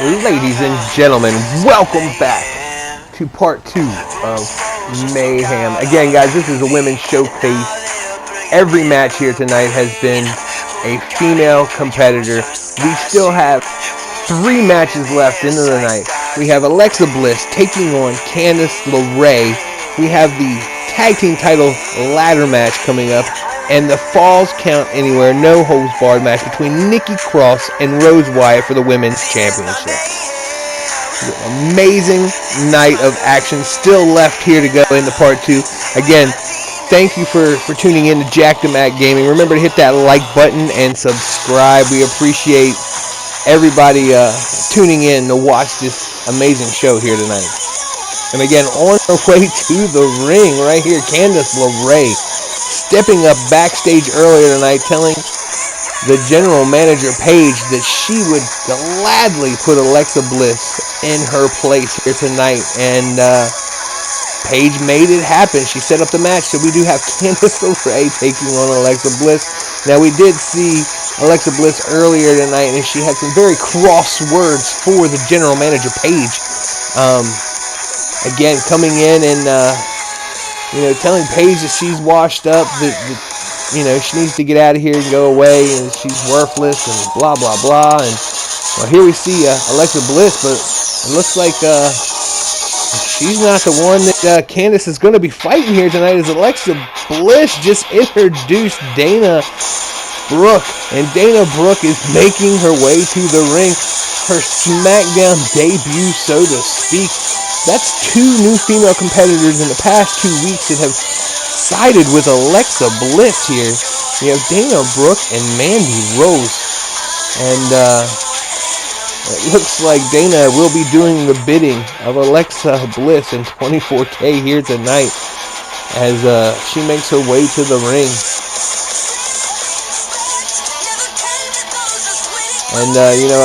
Ladies and gentlemen, welcome back to part 2 of Mayhem. Again, guys, this is a women's showcase. Every match here tonight has been a female competitor. We still have 3 matches left into the night. We have Alexa Bliss taking on Candice LeRae. We have the tag team title ladder match coming up. And the Falls Count Anywhere no holds barred match between Nikki Cross and Rose Wyatt for the women's championship. Amazing night of action still left here to go into part 2. Again, thank you for tuning in to Jackdamack Gaming. Remember to hit that like button and subscribe. We appreciate everybody tuning in to watch this amazing show here tonight. And again, on her way to the ring right here, Candice LeRae stepping up backstage earlier tonight, telling the general manager, Paige, that she would gladly put Alexa Bliss in her place here tonight. And Paige made it happen. She set up the match. So we do have Candice LeRae taking on Alexa Bliss. Now, we did see Alexa Bliss earlier tonight, and she had some very cross words for the general manager, Paige. Again, coming in and telling Paige that she's washed up, that she needs to get out of here and go away, and she's worthless, and blah, blah, blah. And, well, here we see Alexa Bliss, but it looks like she's not the one that Candice is going to be fighting here tonight, as Alexa Bliss just introduced Dana Brooke, and Dana Brooke is making her way to the ring. Her SmackDown debut, so to speak. That's 2 new female competitors in the past 2 weeks that have sided with Alexa Bliss here. We have Dana Brooke and Mandy Rose. And it looks like Dana will be doing the bidding of Alexa Bliss in 24K here tonight as she makes her way to the ring. And,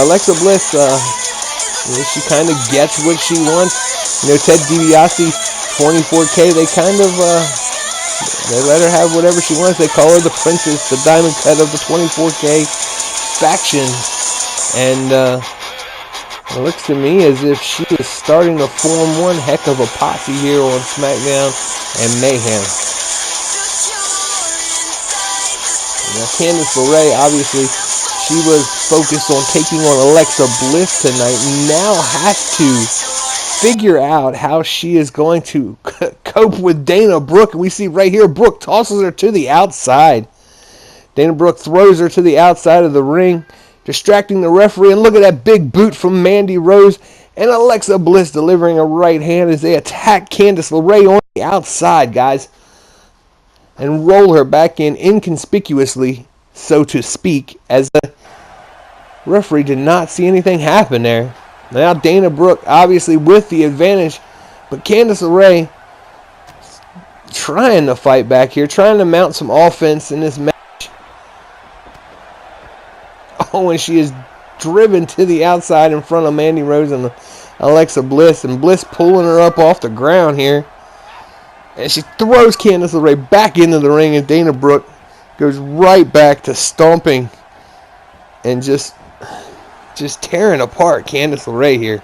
Alexa Bliss, she kind of gets what she wants. Ted DiBiase, 24K, they kind of, they let her have whatever she wants. They call her the princess, the diamond cut of the 24K faction. And it looks to me as if she is starting to form one heck of a posse here on SmackDown and Mayhem. Now, Candice LeRae, obviously, she was focused on taking on Alexa Bliss tonight. Now has to figure out how she is going to cope with Dana Brooke. And we see right here, Brooke tosses her to the outside. Dana Brooke throws her to the outside of the ring, distracting the referee. And look at that big boot from Mandy Rose. And Alexa Bliss delivering a right hand as they attack Candice LeRae on the outside, guys. And roll her back in inconspicuously, so to speak, as the referee did not see anything happen there. Now Dana Brooke obviously with the advantage, but Candice LeRae trying to fight back here, trying to mount some offense in this match. Oh, and she is driven to the outside in front of Mandy Rose and Alexa Bliss, and Bliss pulling her up off the ground here. And she throws Candice LeRae back into the ring, and Dana Brooke goes right back to stomping and just tearing apart Candice LeRae here.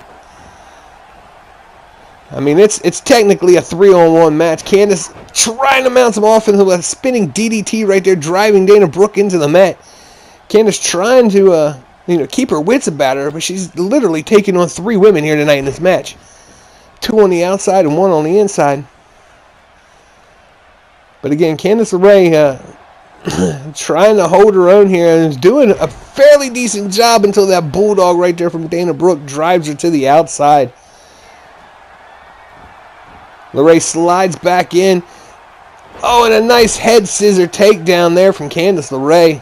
I mean, it's technically a 3-on-1 match. Candice trying to mount some offense with a spinning DDT right there, driving Dana Brooke into the mat. Candice trying to keep her wits about her, but she's literally taking on 3 women here tonight in this match. 2 on the outside and 1 on the inside. But again, Candice LeRae trying to hold her own here and is doing a fairly decent job until that bulldog right there from Dana Brooke drives her to the outside. LeRae slides back in. Oh, and a nice head scissor takedown there from Candice LeRae.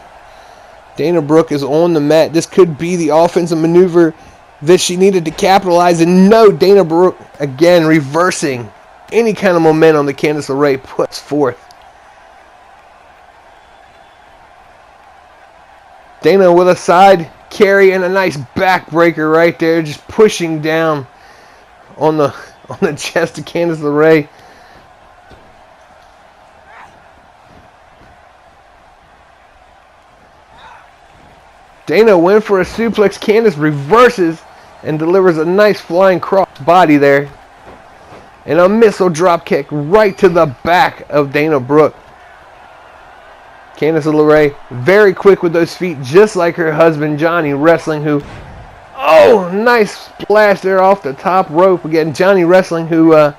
Dana Brooke is on the mat. This could be the offensive maneuver that she needed to capitalize. And no, Dana Brooke again reversing any kind of momentum that Candice LeRae puts forth. Dana with a side carry and a nice backbreaker right there, just pushing down on the chest of Candice LeRae. Dana went for a suplex. Candice reverses, and delivers a nice flying cross body there. And a missile drop kick right to the back of Dana Brooke. Candice LeRae, very quick with those feet, just like her husband Johnny Wrestling, who, oh, nice splash there off the top rope. Again, Johnny Wrestling, who,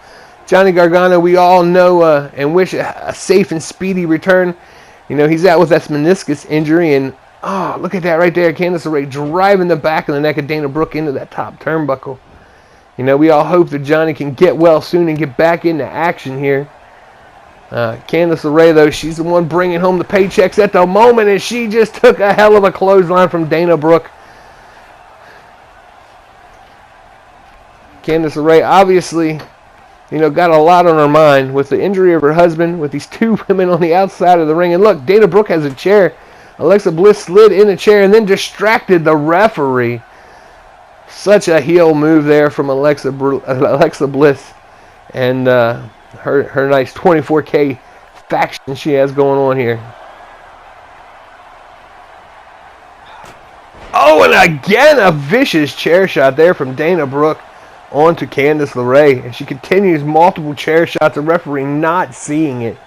Johnny Gargano, we all know and wish a safe and speedy return. You know, he's out with that meniscus injury, and, oh, look at that right there. Candice LeRae driving the back of the neck of Dana Brooke into that top turnbuckle. You know, we all hope that Johnny can get well soon and get back into action here. Candice LeRae, though, she's the one bringing home the paychecks at the moment, and she just took a hell of a clothesline from Dana Brooke. Candice LeRae, obviously, you know, got a lot on her mind with the injury of her husband, with these two women on the outside of the ring. And look, Dana Brooke has a chair. Alexa Bliss slid in a chair and then distracted the referee. Such a heel move there from Alexa Bliss. And her nice 24K faction she has going on here. Oh, and again a vicious chair shot there from Dana Brooke onto Candice LeRae. And she continues multiple chair shots, the referee not seeing it.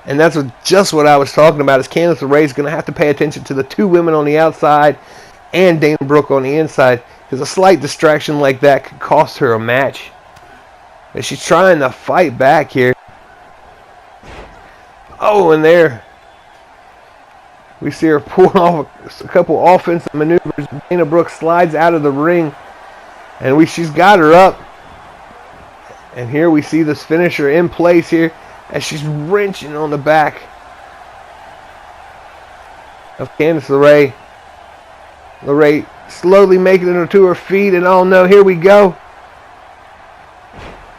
And that's just what I was talking about, is Candice LeRae is going to have to pay attention to the two women on the outside and Dana Brooke on the inside, because a slight distraction like that could cost her a match. And she's trying to fight back here. Oh, and there we see her pulling off a couple offensive maneuvers. Dana Brooke slides out of the ring, and she's got her up. And here we see this finisher in place here as she's wrenching on the back of Candice LeRae. LeRae slowly making it to her feet, and oh no, here we go.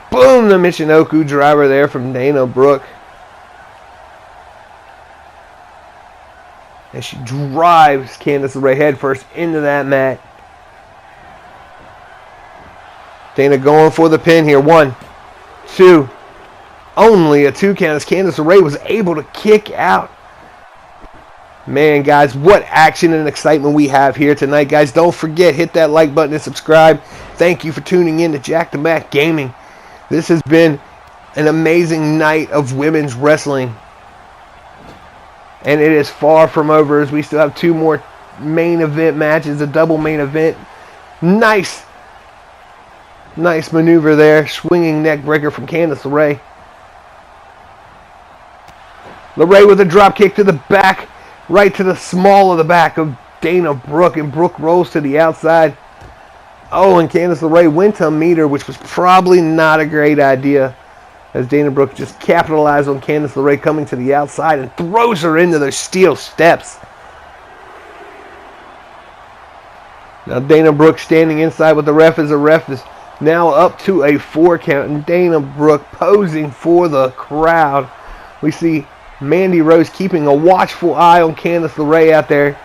Boom, the Michinoku driver there from Dana Brooke. And she drives Candice LeRae headfirst into that mat. Dana going for the pin here. 1, 2. Only a 2 count as Candice LeRae was able to kick out. Man, guys, what action and excitement we have here tonight. Guys, don't forget, hit that like button and subscribe. Thank you for tuning in to Jackdamack Gaming. This has been an amazing night of women's wrestling. And it is far from over, as we still have 2 more main event matches, a double main event. Nice maneuver there. Swinging neck breaker from Candice LeRae. LeRae with a drop kick to the back, right to the small of the back of Dana Brooke, and Brooke rolls to the outside. Oh, and Candice LeRae went to meet her, which was probably not a great idea, as Dana Brooke just capitalized on Candice LeRae coming to the outside and throws her into those steel steps. Now Dana Brooke standing inside with the ref, as the ref is now up to a 4 count, and Dana Brooke posing for the crowd. We see Mandy Rose keeping a watchful eye on Candice LeRae out there.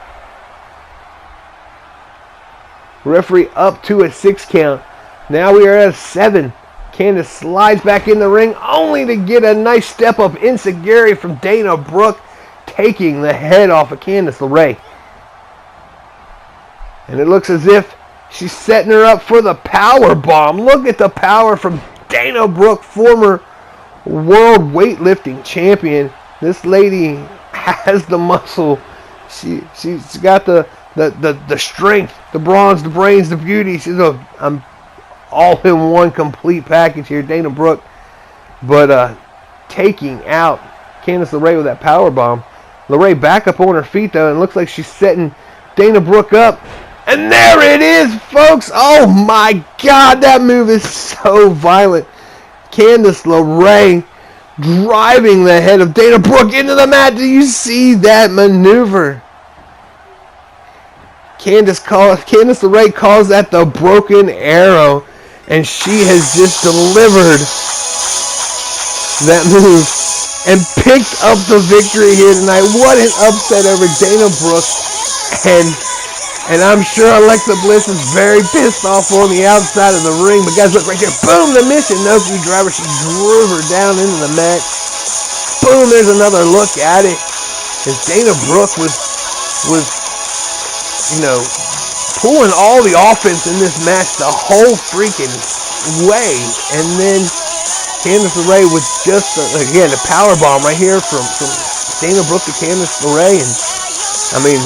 Referee up to a 6 count. Now we are at a 7. Candice slides back in the ring, only to get a nice step up enziguri from Dana Brooke, taking the head off of Candice LeRae. And it looks as if she's setting her up for the power bomb. Look at the power from Dana Brooke, former world weightlifting champion. This lady has the muscle. She's got the strength, the bronze, the brains, the beauty. She's an all-in-one complete package here, Dana Brooke. But taking out Candice LeRae with that power bomb. LeRae back up on her feet though, and looks like she's setting Dana Brooke up. And there it is, folks. Oh my God, that move is so violent. Candice LeRae driving the head of Dana Brooke into the mat. Do you see that maneuver? Candice LeRae calls that the broken arrow, and she has just delivered that move and picked up the victory here tonight. What an upset over Dana Brooke, and I'm sure Alexa Bliss is very pissed off on the outside of the ring. But guys, look right there. Boom, the Michinoku driver. She drew her down into the mat. Boom, there's another look at it. As Dana Brooke was, you know, pulling all the offense in this match the whole freaking way. And then Candice LeRae with just, again, a power bomb right here from Dana Brooke to Candice LeRae. And, I mean,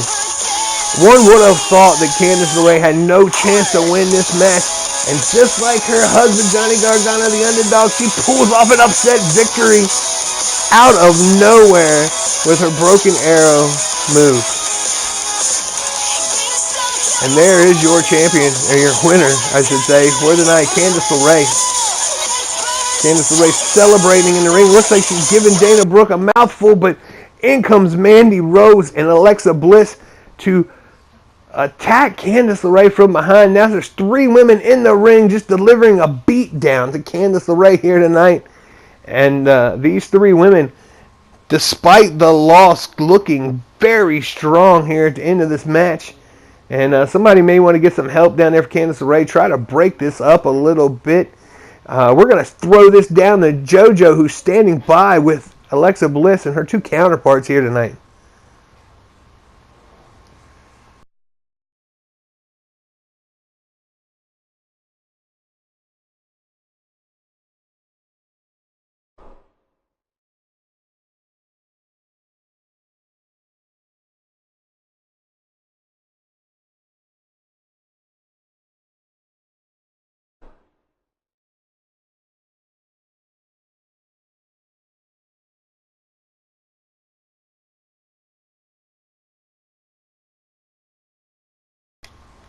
one would have thought that Candice LeRae had no chance to win this match. And just like her husband, Johnny Gargano, the underdog, she pulls off an upset victory out of nowhere with her broken arrow move. And there is your champion, or your winner, I should say, for the night, Candice LeRae. Candice LeRae celebrating in the ring. Looks like she's giving Dana Brooke a mouthful, but in comes Mandy Rose and Alexa Bliss to attack Candice LeRae from behind. Now there's 3 women in the ring just delivering a beat down to Candice LeRae here tonight. And these 3 women, despite the loss, looking very strong here at the end of this match. And somebody may want to get some help down there for Candice LeRae. Try to break this up a little bit. We're going to throw this down to JoJo, who's standing by with Alexa Bliss and her 2 counterparts here tonight.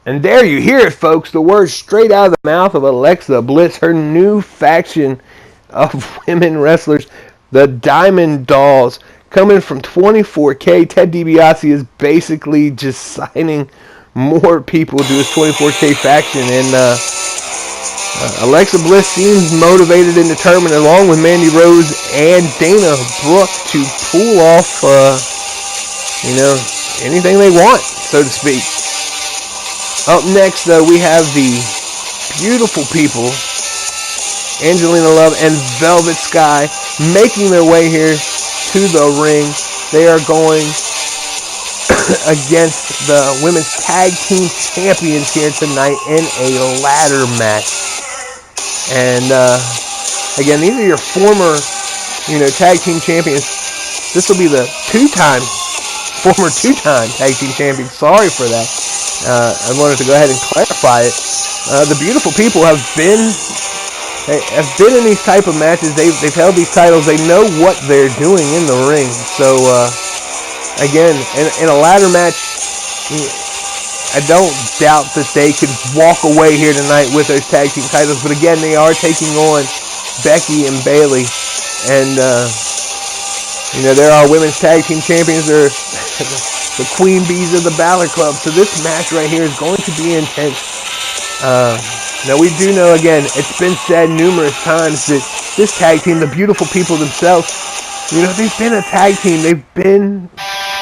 And there you hear it, folks. The words straight out of the mouth of Alexa Bliss. Her new faction of women wrestlers, the Diamond Dolls, coming from 24K. Ted DiBiase is basically just signing more people to his 24K faction. And Alexa Bliss seems motivated and determined, along with Mandy Rose and Dana Brooke, to pull off, anything they want, so to speak. Up next, though, we have the beautiful people, Angelina Love and Velvet Sky, making their way here to the ring. They are going against the Women's Tag Team Champions here tonight in a ladder match. And, again, these are your former, Tag Team Champions. This will be the former two-time Tag Team Champions. Sorry for that. I wanted to go ahead and clarify it. The beautiful people have been in these type of matches. They've held these titles. They know what they're doing in the ring. So again, in a ladder match, I don't doubt that they could walk away here tonight with those tag team titles. But again, they are taking on Becky and Bayley, and there are women's tag team champions. They're the Queen Bees of the Balor Club. So this match right here is going to be intense. Now we do know, again, it's been said numerous times that this tag team, the beautiful people themselves, they've been a tag team. They've been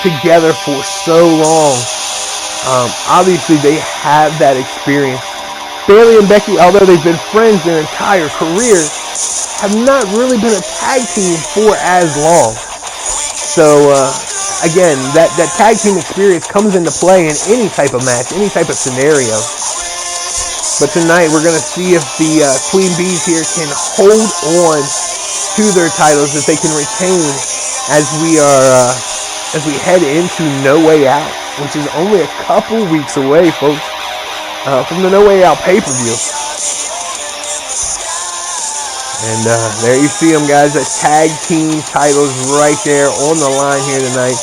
together for so long. Obviously, they have that experience. Bayley and Becky, although they've been friends their entire career, have not really been a tag team for as long. So, again, that tag team experience comes into play in any type of match, any type of scenario. But tonight we're going to see if the Queen Bees here can hold on to their titles, that they can retain as we head into No Way Out, which is only a couple weeks away, folks, from the No Way Out pay-per-view. And there you see them, guys. The tag team titles right there on the line here tonight.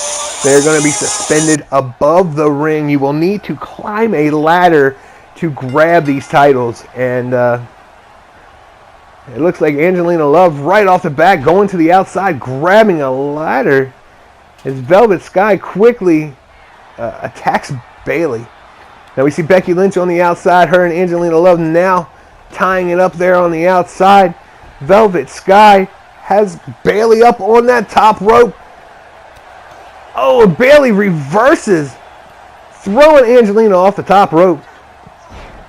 They're going to be suspended above the ring. You will need to climb a ladder to grab these titles. And it looks like Angelina Love right off the bat going to the outside, grabbing a ladder as Velvet Sky quickly attacks Bayley. Now we see Becky Lynch on the outside. Her and Angelina Love now tying it up there on the outside. Velvet Sky has Bayley up on that top rope. Oh, Bayley reverses, throwing Angelina off the top rope.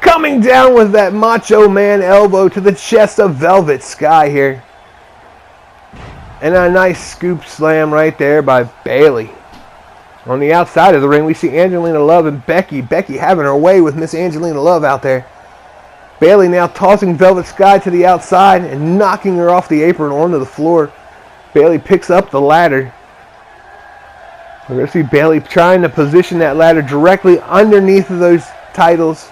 Coming down with that Macho Man elbow to the chest of Velvet Sky here. And a nice scoop slam right there by Bayley. On the outside of the ring, we see Angelina Love and Becky. Becky having her way with Miss Angelina Love out there. Bayley now tossing Velvet Sky to the outside and knocking her off the apron onto the floor. Bayley picks up the ladder. We're going to see Bayley trying to position that ladder directly underneath of those titles.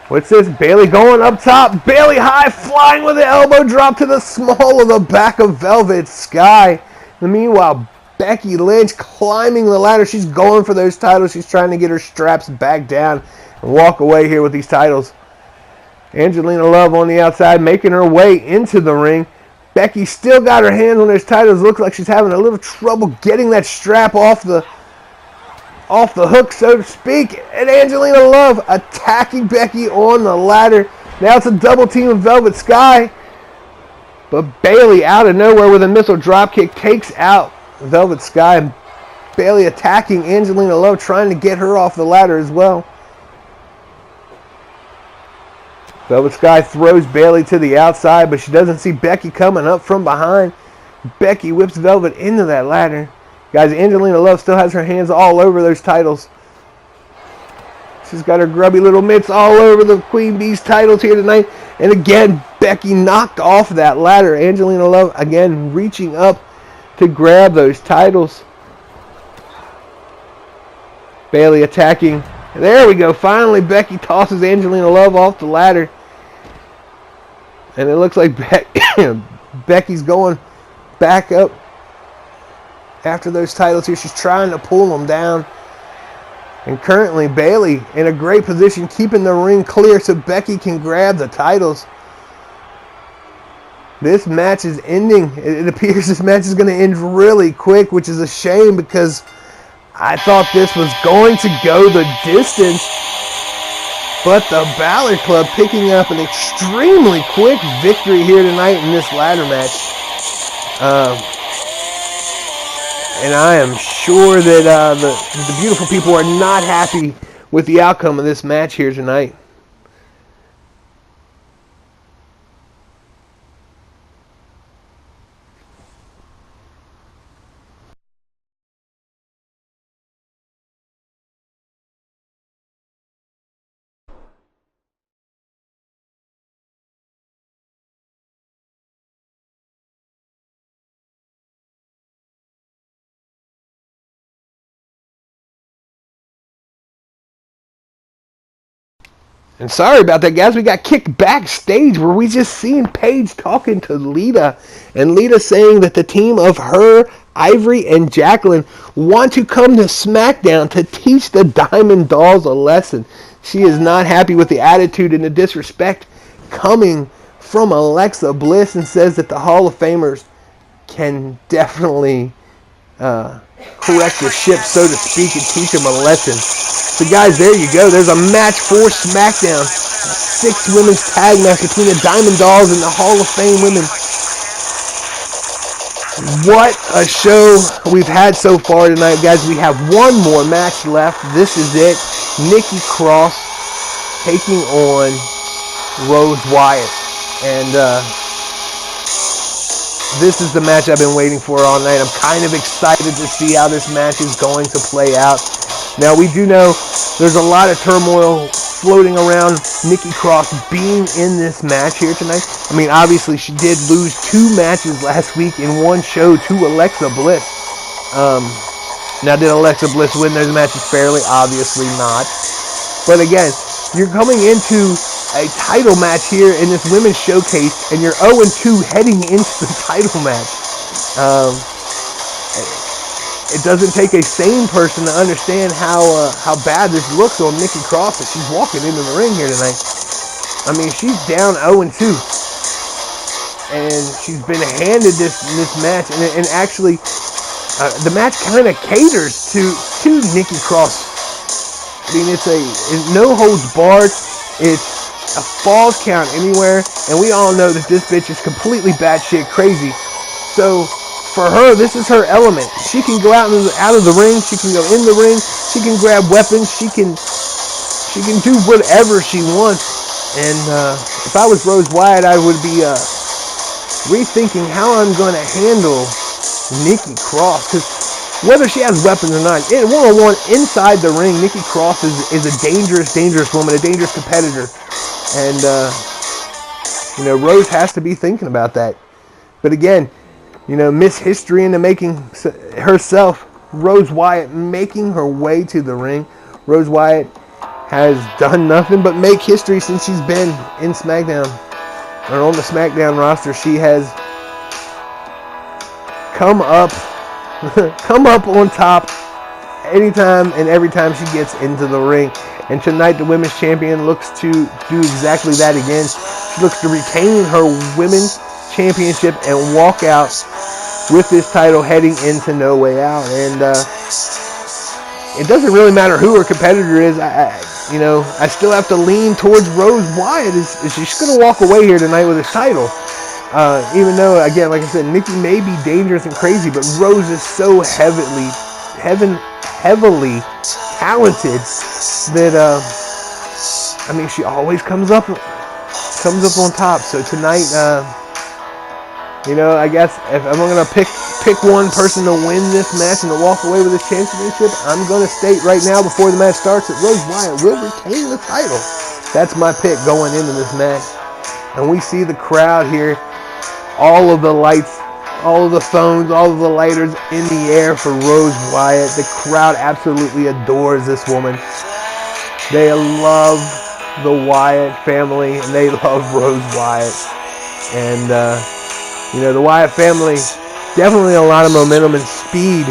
What's this? Bayley going up top. Bayley high flying with an elbow drop to the small of the back of Velvet Sky. And meanwhile, Becky Lynch climbing the ladder. She's going for those titles. She's trying to get her straps back down and walk away here with these titles. Angelina Love on the outside making her way into the ring. Becky still got her hands on those titles. Looks like she's having a little trouble getting that strap off the hook, so to speak. And Angelina Love attacking Becky on the ladder. Now it's a double team of Velvet Sky. But Bayley out of nowhere with a missile dropkick takes out Velvet Sky. Bayley attacking Angelina Love, trying to get her off the ladder as well. Velvet Sky throws Bayley to the outside, but she doesn't see Becky coming up from behind. Becky whips Velvet into that ladder. Guys, Angelina Love still has her hands all over those titles. She's got her grubby little mitts all over the Queen Bee's titles here tonight. And again, Becky knocked off that ladder. Angelina Love again reaching up to grab those titles. Bayley attacking. There we go. Finally, Becky tosses Angelina Love off the ladder. And it looks like Becky's going back up after those titles here. She's trying to pull them down. And currently, Bayley in a great position, keeping the ring clear so Becky can grab the titles. This match is ending. It appears this match is going to end really quick, which is a shame because I thought this was going to go the distance. But the Balor Club picking up an extremely quick victory here tonight in this ladder match. And I am sure that the beautiful people are not happy with the outcome of this match here tonight. And sorry about that, guys. We got kicked backstage where we just seen Paige talking to Lita. And Lita saying that the team of her, Ivory, and Jacqueline want to come to SmackDown to teach the Diamond Dolls a lesson. She is not happy with the attitude and the disrespect coming from Alexa Bliss and says that the Hall of Famers can definitely correct the ship, so to speak, and teach them a lesson. So guys, there you go. There's a match for SmackDown. A 6 women's tag match between the Diamond Dolls and the Hall of Fame women. What a show we've had so far tonight, guys. We have one more match left. This is it. Nikki Cross taking on Rose Wyatt. And this is the match I've been waiting for all night. I'm kind of excited to see how this match is going to play out. Now, we do know there's a lot of turmoil floating around Nikki Cross being in this match here tonight. I mean, obviously, she did lose 2 matches last week in one show to Alexa Bliss. Now, did Alexa Bliss win those matches fairly? Obviously not. But again, you're coming into a title match here in this women's showcase, and you're 0-2 heading into the title match. It doesn't take a sane person to understand how bad this looks on Nikki Cross as she's walking into the ring here tonight. I mean, she's down 0-2, and she's been handed this match, and actually, the match kind of caters to Nikki Cross. I mean, it's no holds barred. It's a falls count anywhere, and we all know that this bitch is completely batshit crazy. So for her, this is her element. She can go out of the ring. She can go in the ring. She can grab weapons. She can do whatever she wants. And if I was Rose Wyatt, I would be rethinking how I'm going to handle Nikki Cross, because whether she has weapons or not, in one-on-one inside the ring, Nikki Cross is a dangerous woman, a dangerous competitor. And, Rose has to be thinking about that. But again, Miss History in the making herself, Rose Wyatt, making her way to the ring. Rose Wyatt has done nothing but make history since she's been in SmackDown, or on the SmackDown roster. She has come up on top anytime and every time she gets into the ring. And tonight the women's champion looks to do exactly that again. She looks to retain her women's championship and walk out with this title heading into No Way Out. And it doesn't really matter who her competitor is. I still have to lean towards Rose Wyatt. She's going to walk away here tonight with this title. Even though, again, like I said, Nikki may be dangerous and crazy, but Rose is so heavily talented that she always comes up on top. So tonight, I guess if I'm gonna pick one person to win this match and to walk away with this championship, I'm gonna state right now before the match starts that Rose Wyatt will retain the title. That's my pick going into this match. And we see the crowd here. All of the lights, all of the phones, all of the lighters in the air for Rose Wyatt. The crowd absolutely adores this woman. They love the Wyatt family, and they love Rose Wyatt. And, the Wyatt family, definitely a lot of momentum and speed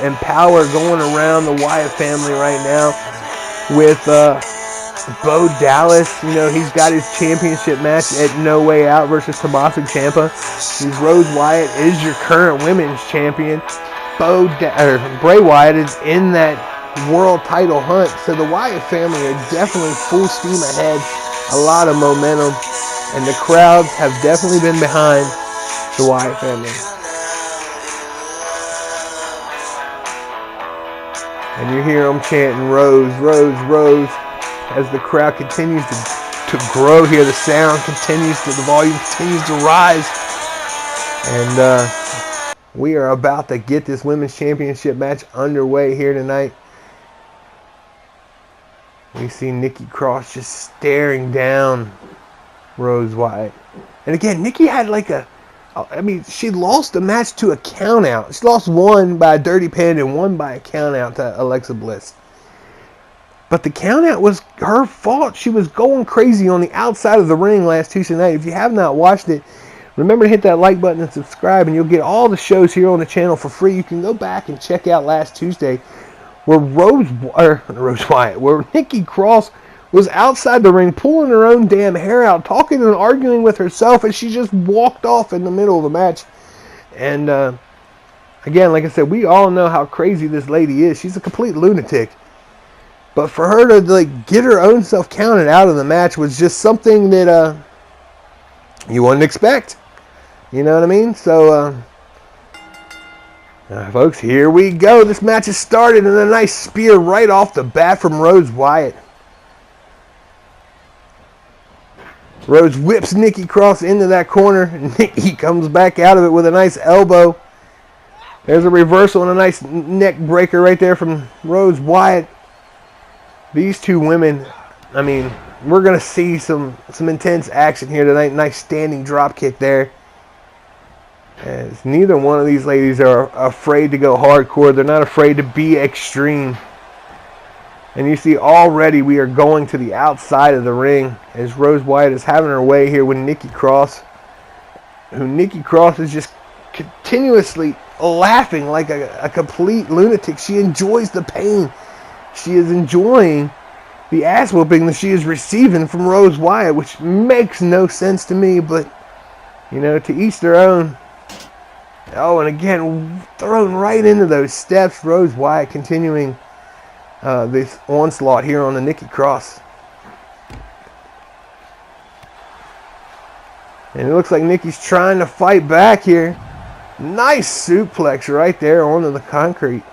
and power going around the Wyatt family right now with Bo Dallas. He's got his championship match at No Way Out versus Tommaso Ciampa. Rose Wyatt is your current women's champion. Bray Wyatt is in that world title hunt. So the Wyatt family are definitely full steam ahead. A lot of momentum. And the crowds have definitely been behind the Wyatt family. And you hear them chanting Rose, Rose, Rose. As the crowd continues to grow here, the sound the volume continues to rise. And we are about to get this women's championship match underway here tonight. We see Nikki Cross just staring down Rose Wyatt. And again, Nikki had she lost the match to a count out. She lost one by a dirty pin and one by a count out to Alexa Bliss. But the countout was her fault. She was going crazy on the outside of the ring last Tuesday night. If you have not watched it, remember to hit that like button and subscribe, and you'll get all the shows here on the channel for free. You can go back and check out last Tuesday where where Nikki Cross was outside the ring pulling her own damn hair out, talking and arguing with herself, and she just walked off in the middle of the match. And again, like I said, we all know how crazy this lady is. She's a complete lunatic. But for her to get her own self counted out of the match was just something that you wouldn't expect. You know what I mean? So, folks, here we go. This match has started, and a nice spear right off the bat from Rose Wyatt. Rose whips Nikki Cross into that corner, and Nikki comes back out of it with a nice elbow. There's a reversal and a nice neck breaker right there from Rose Wyatt. These two women, we're going to see some intense action here tonight. Nice standing drop kick there. As neither one of these ladies are afraid to go hardcore. They're not afraid to be extreme. And you see already we are going to the outside of the ring as Rose Wyatt is having her way here with Nikki Cross. Nikki Cross is just continuously laughing like a complete lunatic. She enjoys the pain. She is enjoying the ass whooping that she is receiving from Rose Wyatt, which makes no sense to me, but, to each their own. Oh, and again, thrown right into those steps. Rose Wyatt continuing this onslaught here on the Nikki Cross. And it looks like Nikki's trying to fight back here. Nice suplex right there onto the concrete.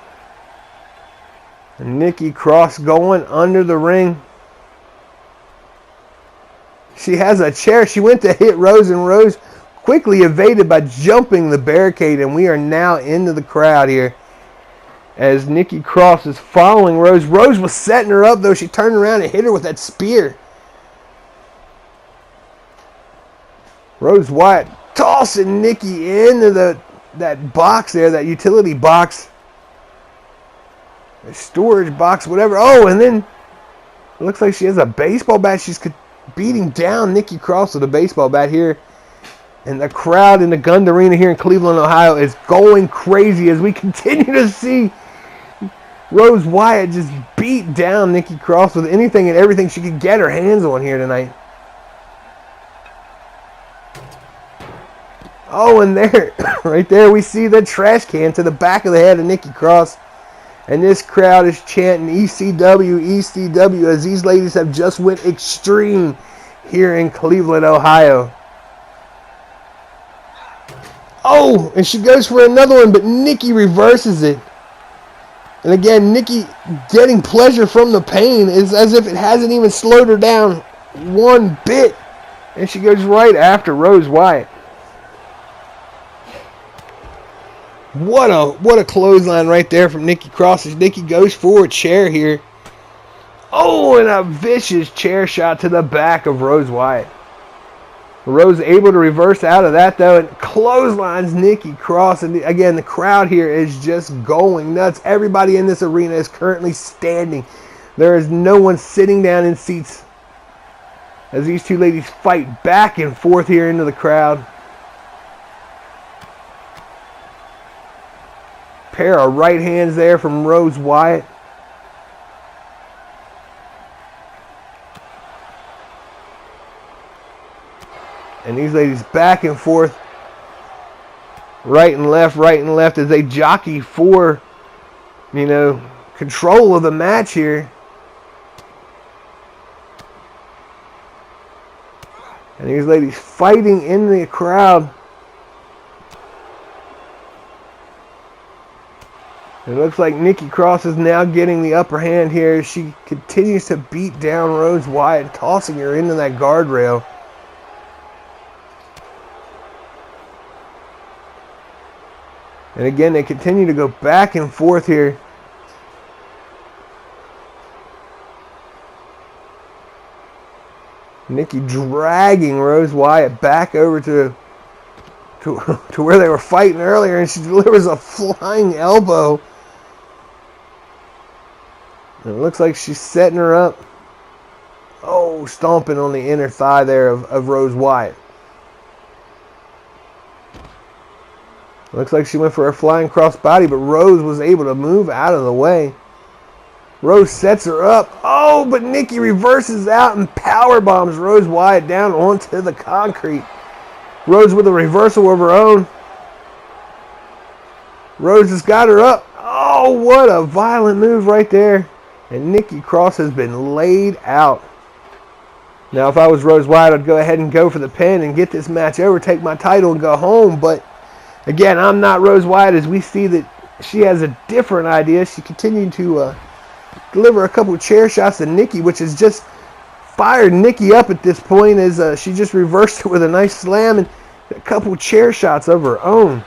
And Nikki Cross going under the ring. She has a chair. She went to hit Rose, and Rose quickly evaded by jumping the barricade. And we are now into the crowd here. as Nikki Cross is following Rose. Rose was setting her up, though. She turned around and hit her with that spear. Rose Wyatt tossing Nikki into that box there, that utility box. A storage box, whatever. Oh, and then it looks like she has a baseball bat. She's beating down Nikki Cross with a baseball bat here. And the crowd in the Gund Arena here in Cleveland, Ohio is going crazy as we continue to see Rose Wyatt just beat down Nikki Cross with anything and everything she could get her hands on here tonight. Oh, and there, right there, we see the trash can to the back of the head of Nikki Cross. And this crowd is chanting ECW, ECW, as these ladies have just went extreme here in Cleveland, Ohio. Oh, and she goes for another one, but Nikki reverses it. And again, Nikki getting pleasure from the pain is as if it hasn't even slowed her down one bit. And she goes right after Rose Wyatt. What a clothesline right there from Nikki Cross as Nikki goes for a chair here. Oh, and a vicious chair shot to the back of Rose Wyatt. Rose able to reverse out of that, though, and clotheslines Nikki Cross. And again, the crowd here is just going nuts. Everybody in this arena is currently standing. There is no one sitting down in seats as these two ladies fight back and forth here into the crowd. Pair of right hands there from Rose Wyatt. And these ladies back and forth, right and left as they jockey for, control of the match here. And these ladies fighting in the crowd. It looks like Nikki Cross is now getting the upper hand here. She continues to beat down Rose Wyatt, tossing her into that guardrail. And again, they continue to go back and forth here. Nikki dragging Rose Wyatt back over to where they were fighting earlier, and she delivers a flying elbow. And it looks like she's setting her up. Oh, stomping on the inner thigh there of Rose Wyatt. Looks like she went for a flying crossbody, but Rose was able to move out of the way. Rose sets her up. Oh, but Nikki reverses out and power bombs Rose Wyatt down onto the concrete. Rose with a reversal of her own. Rose has got her up. Oh, what a violent move right there. And Nikki Cross has been laid out. Now, if I was Rose Wyatt, I'd go ahead and go for the pin and get this match over, take my title and go home. But again, I'm not Rose Wyatt, as we see that she has a different idea. She continued to deliver a couple of chair shots to Nikki, which has just fired Nikki up at this point, as she just reversed it with a nice slam and a couple of chair shots of her own.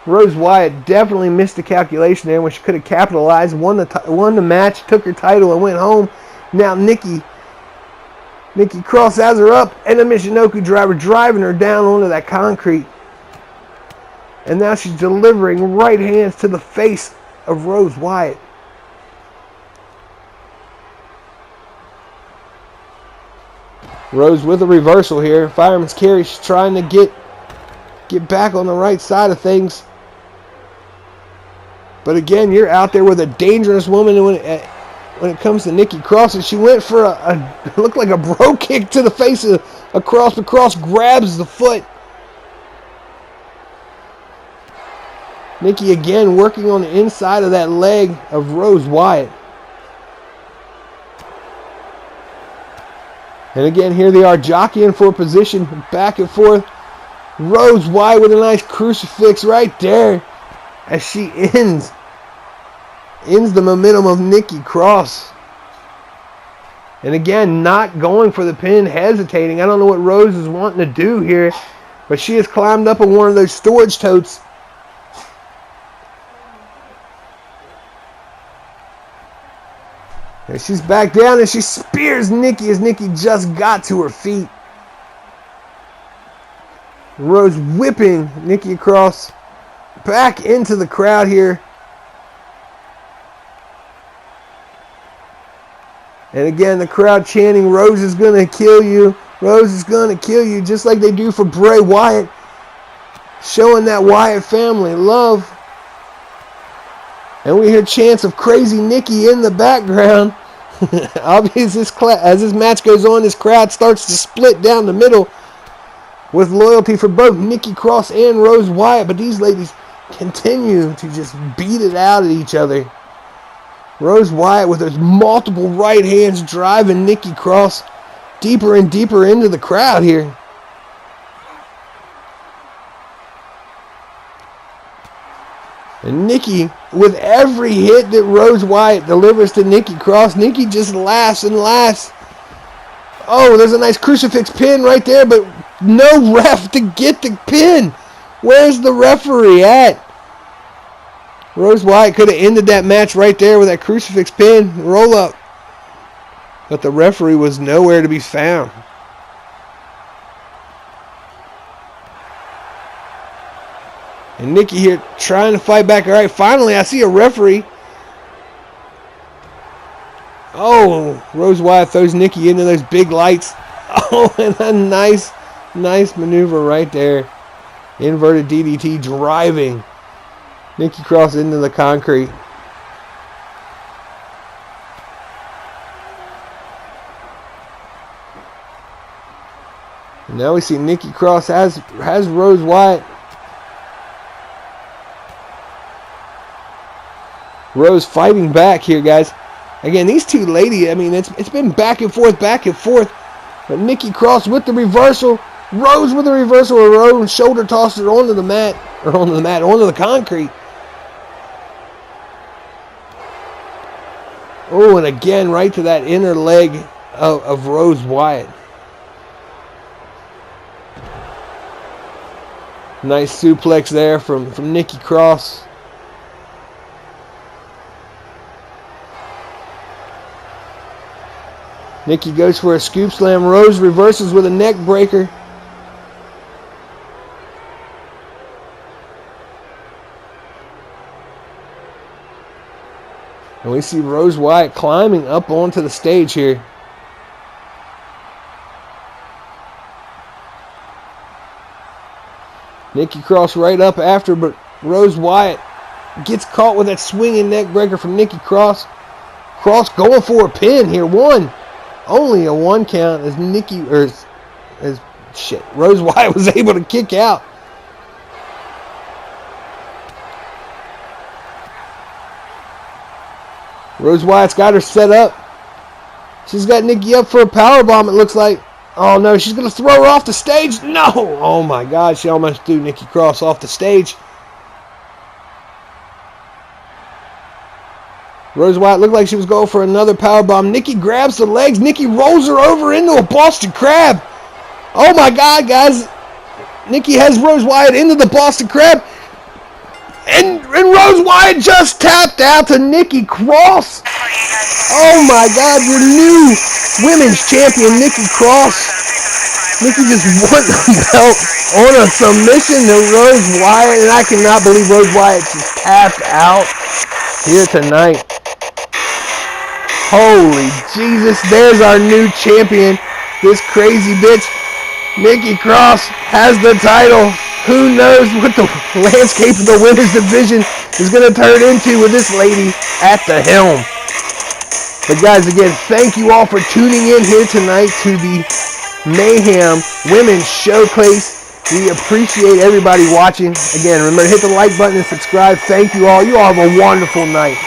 Rose Wyatt definitely missed the calculation there when she could have capitalized, won the match, took her title, and went home. Now Nikki Cross has her up, and the Michinoku driver driving her down onto that concrete. And now she's delivering right hands to the face of Rose Wyatt. Rose with a reversal here. Fireman's carry. She's trying to get back on the right side of things. But again, you're out there with a dangerous woman when it comes to Nikki Cross. And she went for it looked like a bro kick to the face of Cross. The Cross grabs the foot. Nikki again working on the inside of that leg of Rose Wyatt. And again, here they are jockeying for position, back and forth. Rose Wyatt with a nice crucifix right there as she ends the momentum of Nikki Cross. And again, not going for the pin, hesitating. I don't know what Rose is wanting to do here, but she has climbed up on one of those storage totes. And she's back down and she spears Nikki as Nikki just got to her feet. Rose whipping Nikki across back into the crowd here. And again, the crowd chanting, Rose is going to kill you. Rose is going to kill you, just like they do for Bray Wyatt. Showing that Wyatt family love. And we hear chants of Crazy Nikki in the background. Obviously, as this match goes on, this crowd starts to split down the middle with loyalty for both Nikki Cross and Rose Wyatt. But these ladies continue to just beat it out at each other. Rose Wyatt with those multiple right hands driving Nikki Cross deeper and deeper into the crowd here. And Nikki, with every hit that Rose Wyatt delivers to Nikki Cross, Nikki just laughs and laughs. Oh, there's a nice crucifix pin right there, but no ref to get the pin. Where's the referee at? Rose Wyatt could have ended that match right there with that crucifix pin roll up. But the referee was nowhere to be found. And Nikki here trying to fight back. All right, finally I see a referee. Oh, Rose Wyatt throws Nikki into those big lights. Oh, and a nice maneuver right there. Inverted DDT driving Nikki Cross into the concrete. And now we see Nikki Cross has Rose Wyatt. Rose fighting back here, guys. Again, these two ladies, I mean, it's been back and forth. But Nikki Cross with the reversal. Rose with the reversal. Rose shoulder tosses her onto the concrete. Oh, and again, right to that inner leg of Rose Wyatt. Nice suplex there from Nikki Cross. Nikki goes for a scoop slam. Rose reverses with a neck breaker. And we see Rose Wyatt climbing up onto the stage here. Nikki Cross right up after, but Rose Wyatt gets caught with that swinging neck breaker from Nikki Cross. Cross going for a pin here. Only a one count as Rose Wyatt was able to kick out. Rose Wyatt's got her set up. She's got Nikki up for a powerbomb, it looks like. Oh no, she's going to throw her off the stage. No! Oh my God, she almost threw Nikki Cross off the stage. Rose Wyatt looked like she was going for another powerbomb. Nikki grabs the legs. Nikki rolls her over into a Boston Crab. Oh my God, guys. Nikki has Rose Wyatt into the Boston Crab. And Rose Wyatt just tapped out to Nikki Cross. Oh my God, your new women's champion, Nikki Cross. Nikki just won the belt on a submission to Rose Wyatt. And I cannot believe Rose Wyatt just tapped out here tonight. Holy Jesus, there's our new champion. This crazy bitch, Nikki Cross, has the title. Who knows what the landscape of the women's division is going to turn into with this lady at the helm. But guys, again, thank you all for tuning in here tonight to the Mayhem Women's Showcase. We appreciate everybody watching. Again, remember to hit the like button and subscribe. Thank you all. You all have a wonderful night.